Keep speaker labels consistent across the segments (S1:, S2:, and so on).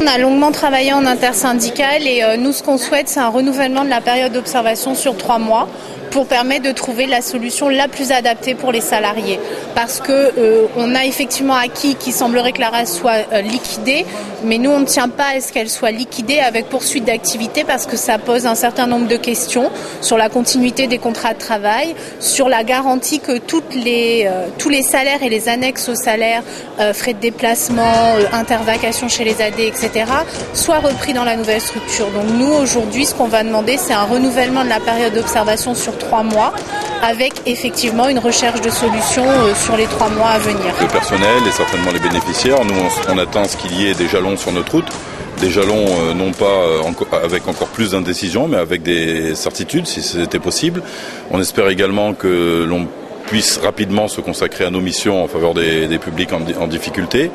S1: a longuement travaillé en intersyndical et nous, ce qu'on souhaite, c'est un renouvellement de la période d'observation sur 3 mois pour permettre de trouver la solution la plus adaptée pour les salariés. Parce que on a effectivement acquis qu'il semblerait que la RAS soit liquidée, mais nous, on ne tient pas à ce qu'elle soit liquidée avec poursuite d'activité parce que ça pose un certain nombre de questions sur la continuité des contrats de travail, sur la garantie que tous les salaires et les annexes aux salaires, frais de déplacement, intervacation chez les AD, etc., soient repris dans la nouvelle structure. Donc nous, aujourd'hui, ce qu'on va demander, c'est un renouvellement de la période d'observation sur 3 mois, avec effectivement une recherche de solutions sur les 3 mois à venir.
S2: Le personnel et certainement les bénéficiaires, nous on attend ce qu'il y ait des jalons sur notre route, des jalons non pas avec encore plus d'indécision, mais avec des certitudes si c'était possible. On espère également que l'on puisse rapidement se consacrer à nos missions en faveur des publics en difficulté.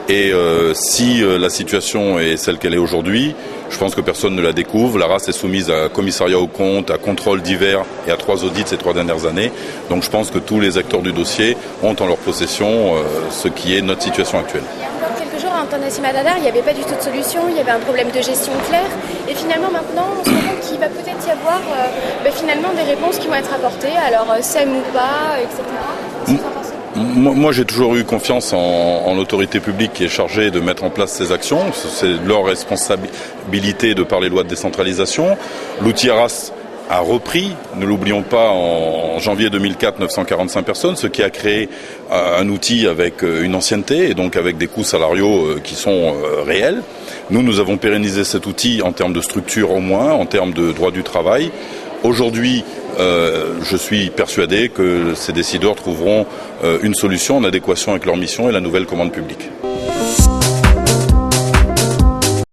S2: Et si la situation est celle qu'elle est aujourd'hui, je pense que personne ne la découvre. La RAS est soumise à commissariat aux comptes, à contrôle divers et à 3 audits ces 3 dernières années. Donc je pense que tous les acteurs du dossier ont en leur possession ce qui est notre situation actuelle.
S3: Il y a encore quelques jours, à Antoine-Nassimadader, il n'y avait pas du tout de solution, il y avait un problème de gestion clair. Et finalement, maintenant, on se rend compte qu'il va peut-être y avoir finalement des réponses qui vont être apportées, alors SEM ou pas, etc. Qu'est-ce que vous en pensez ?
S2: Moi, j'ai toujours eu confiance en l'autorité publique qui est chargée de mettre en place ces actions. C'est leur responsabilité de par les lois de décentralisation. L'outil ARAS a repris, ne l'oublions pas, en janvier 2004, 945 personnes, ce qui a créé un outil avec une ancienneté et donc avec des coûts salariaux qui sont réels. Nous avons pérennisé cet outil en termes de structure au moins, en termes de droit du travail. Aujourd'hui, je suis persuadé que ces décideurs trouveront une solution en adéquation avec leur mission et la nouvelle commande publique.